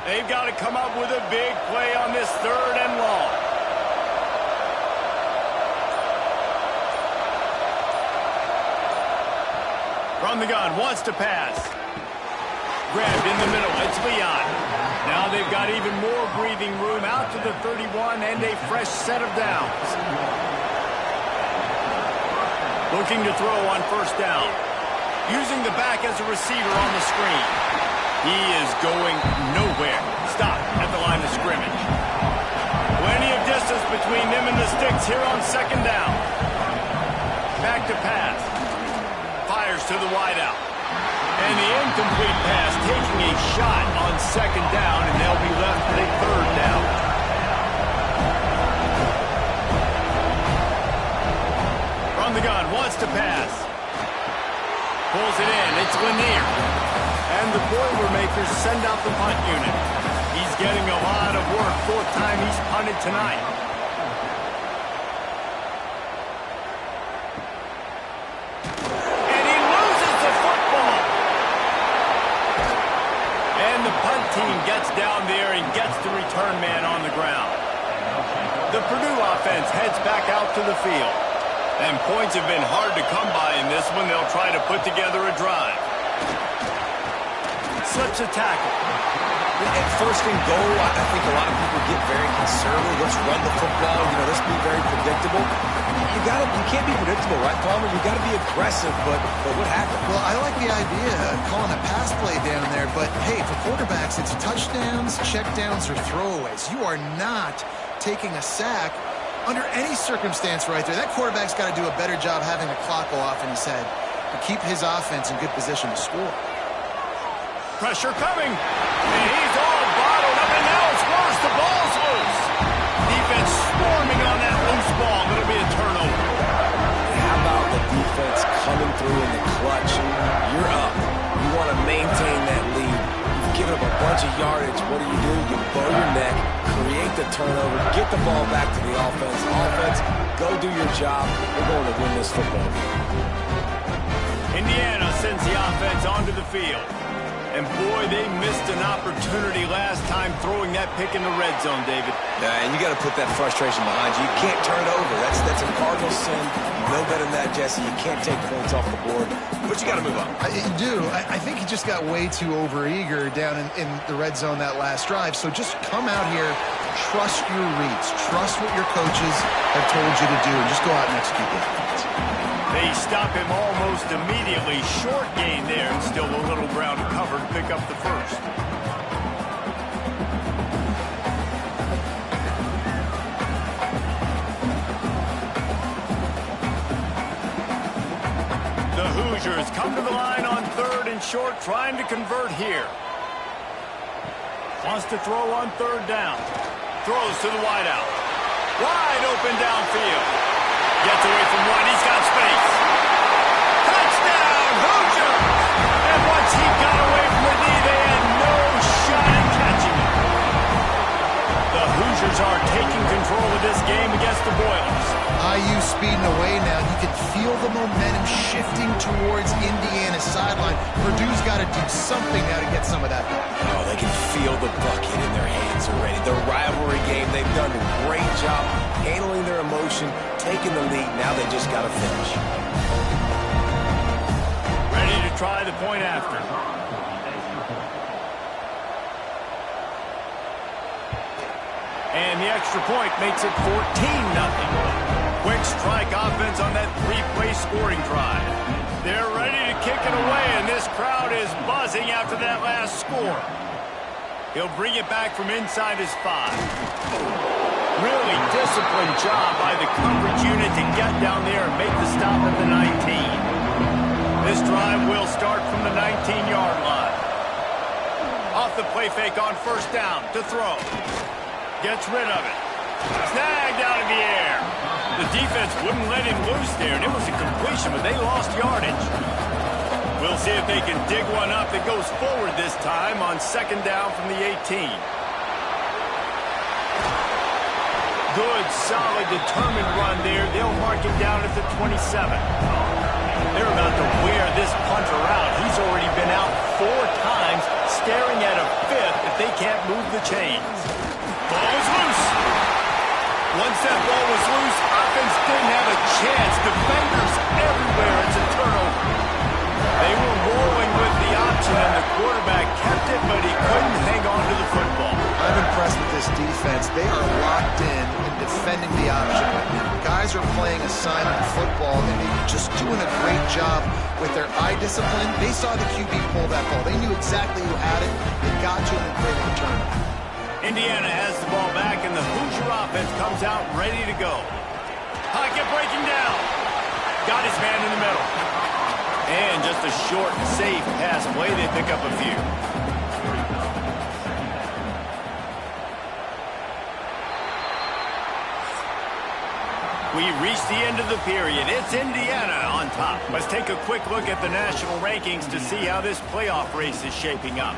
They've got to come up with a big play on this 3rd and long. From the gun, wants to pass. Grabbed in the middle, it's Leon. Now they've got even more breathing room out to the 31 and a fresh set of downs. Looking to throw on 1st down. Using the back as a receiver on the screen. He is going nowhere. Stop at the line of scrimmage. Plenty of distance between them and the sticks here on 2nd down. Back to pass. Fires to the wideout. And the incomplete pass taking a shot on second down, and they'll be left with a third down. From the gun, wants to pass. Pulls it in, it's Lanier. And the Boilermakers send out the punt unit. He's getting a lot of work, fourth time he's punted tonight. And he loses the football. And the punt team gets down there and gets the return man on the ground. The Purdue offense heads back out to the field. And points have been hard to come by in this one. They'll try to put together a drive. Slips a tackle. At first and goal, I think a lot of people get very conservative. Let's run the football. Let's be very predictable. You can't be predictable, right, Palmer? You got to be aggressive, but what happened? Well, I like the idea of calling a pass play down there, but hey, for quarterbacks, it's touchdowns, checkdowns, or throwaways. You are not taking a sack under any circumstance right there. That quarterback's got to do a better job having the clock go off in his head to keep his offense in good position to score. Pressure coming, and he's all bottled up, and now it's worse. The ball's loose. Defense swarming on that loose ball. It'll be a turnover. How about the defense coming through in the clutch? You're up. You want to maintain that lead. You've given up a bunch of yardage. What do? You bow your neck, create the turnover, get the ball back to the offense. Offense, go do your job. We're going to win this football game. Indiana sends the offense onto the field. And boy, they missed an opportunity last time throwing that pick in the red zone, David. Yeah, and you got to put that frustration behind you. You can't turn it over. That's a cardinal sin. You know better than that, Jesse. You can't take points off the board, but you got to move on. You do. I think he just got way too overeager down in the red zone that last drive. So just come out here, trust your reads, trust what your coaches have told you to do, and just go out and execute the offense. They stop him almost immediately. Short gain there, and still a little ground covered. Pick up the first. The Hoosiers come to the line on third and short, trying to convert here. Wants to throw on third down. Throws to the wideout. Wide open downfield. Gets away from one. He's got space. Touchdown, Hoosiers! And once he got away from the knee, they had no shot at catching him. The Hoosiers are taking control of this game against the Boilers. IU speeding away now. You can feel the momentum shifting towards Indiana's sideline. Purdue's got to do something now to get some of that back. Oh, they can feel the bucket in their hands already. The rivalry game, they've done a great job handling their emotion, taking the lead. Now they just got to finish. Ready to try the point after. And the extra point makes it 14-0. Quick strike offense on that three-play scoring drive. They're ready to kick it away, and this crowd is buzzing after that last score. He'll bring it back from inside his 5. Really disciplined job by the coverage unit to get down there and make the stop at the 19. This drive will start from the 19-yard line. Off the play fake on first down to throw. Gets rid of it. Snagged out of the air. The defense wouldn't let him loose there, and it was a completion, but they lost yardage. We'll see if they can dig one up that goes forward this time on second down from the 18. Good, solid, determined run there. They'll mark him down at the 27. They're about to wear this punter out. He's already been out 4 times, staring at a 5th if they can't move the chains. Ball is loose. Once that ball was loose, offense didn't have a chance. Defenders everywhere. It's a turnover. They were rolling with the option, and the quarterback kept it, but he couldn't hang on to the football. I'm impressed with this defense. They are locked in defending the option right now. Guys are playing assignment football, and they're just doing a great job with their eye discipline. They saw the QB pull that ball. They knew exactly who had it. They got to him and created a turnover. Indiana has the ball back, and the Hoosier offense comes out ready to go. Pocket breaking down. Got his man in the middle. And just a short, safe pass play. They pick up a few. We reached the end of the period. It's Indiana on top. Let's take a quick look at the national rankings to see how this playoff race is shaping up.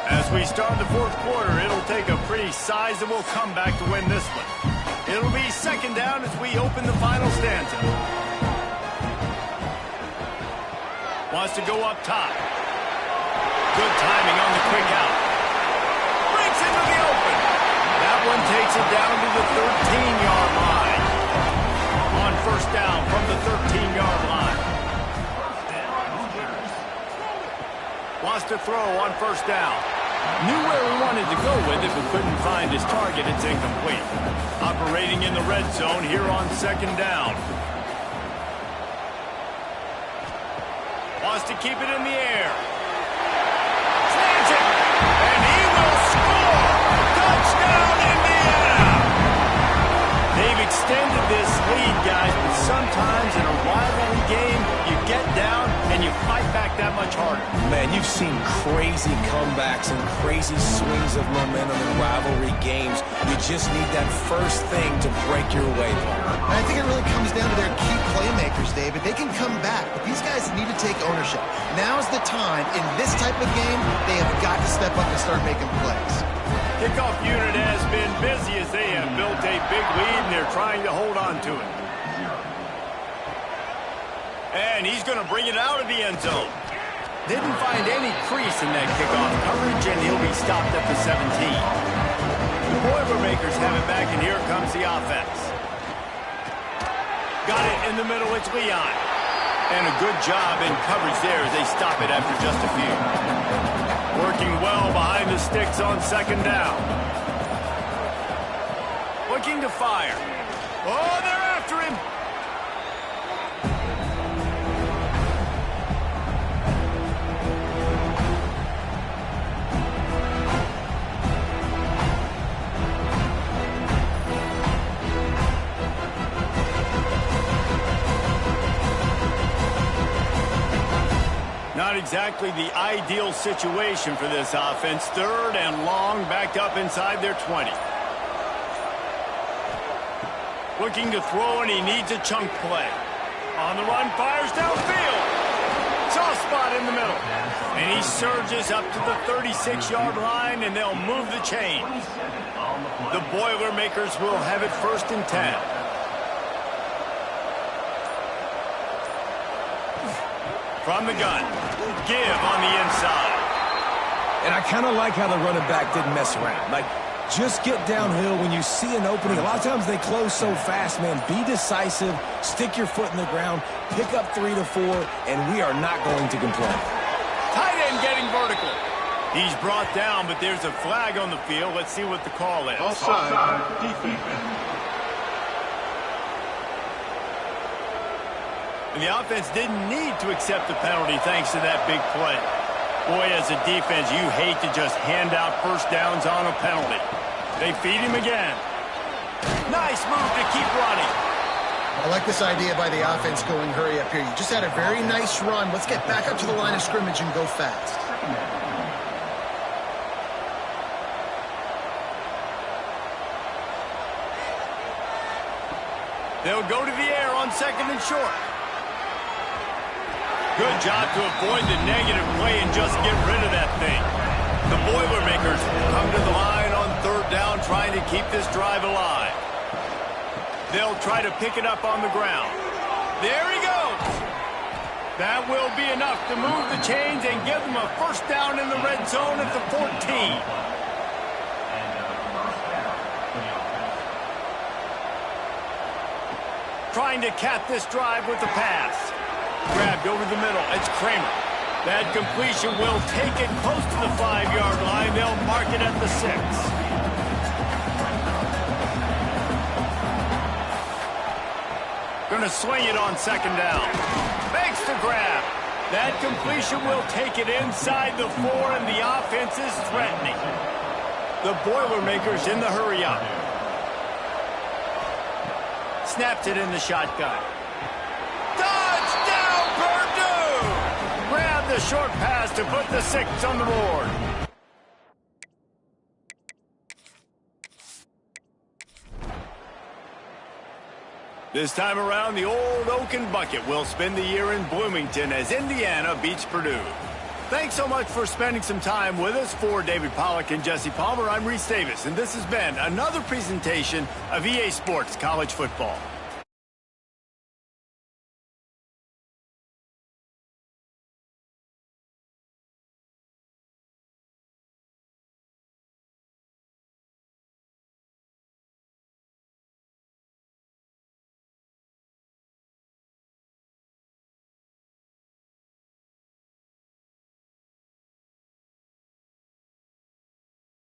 As we start the fourth quarter, it'll take a pretty sizable comeback to win this one. It'll be second down as we open the final stanza. Wants to go up top. Good timing on the quick out. Breaks into the open. That one takes it down to the 13-yard line. On first down from the 13-yard line. Wants to throw on first down. Knew where he wanted to go with it, but couldn't find his target. It's incomplete. Operating in the red zone here on second down. Wants to keep it in the air. And he will score! Touchdown, Indiana! They've extended this lead, guys, but sometimes in a rivalry game, you get down and you fight back that much harder. Man, you've seen crazy comebacks and crazy swings of momentum in rivalry games. You just need that first thing to break your way. I think it really comes down to their key playmakers, David. They can come back, but these guys need to take ownership. Now's the time. In this type of game, they have got to step up and start making plays. Kickoff unit has been busy as they have built a big lead, and they're trying to hold on to it. And he's going to bring it out of the end zone. Didn't find any crease in that kickoff coverage, and he'll be stopped at the 17. The Boilermakers have it back, and here comes the offense. Got it in the middle, it's Leon. And a good job in coverage there as they stop it after just a few. Working well behind the sticks on second down. Looking to fire. Oh, they're after him. Not exactly the ideal situation for this offense. Third and long, backed up inside their 20. Looking to throw, and he needs a chunk play. On the run, fires downfield. Soft spot in the middle. And he surges up to the 36-yard line, and they'll move the chains. The Boilermakers will have it first and 10. From the gun, give on the inside. And I kind of like how the running back didn't mess around. Like, just get downhill when you see an opening. A lot of times they close so fast, man. Be decisive, stick your foot in the ground, pick up 3 to 4, and we are not going to complain. Tight end getting vertical. He's brought down, but there's a flag on the field. Let's see what the call is. Offside, defense. And the offense didn't need to accept the penalty thanks to that big play. Boy, as a defense, you hate to just hand out first downs on a penalty. They feed him again. Nice move to keep running. I like this idea by the offense going hurry up here. You just had a very nice run. Let's get back up to the line of scrimmage and go fast. They'll go to the air on second and short. Good job to avoid the negative play and just get rid of that thing. The Boilermakers come to the line on third down, trying to keep this drive alive. They'll try to pick it up on the ground. There he goes. That will be enough to move the chains and give them a first down in the red zone at the 14. Trying to cap this drive with the pass. Grabbed over the middle. It's Kramer. That completion will take it close to the 5-yard line. They'll mark it at the 6. Going to swing it on second down. Makes the grab. That completion will take it inside the 4, and the offense is threatening. The Boilermakers in the hurry up. Snapped it in the shotgun. Touchdown, Purdue! Grab the short pass to put the 6 on the board. This time around, the old Oaken Bucket will spend the year in Bloomington as Indiana beats Purdue. Thanks so much for spending some time with us. For David Pollack and Jesse Palmer, I'm Reese Davis, and this has been another presentation of EA Sports College Football.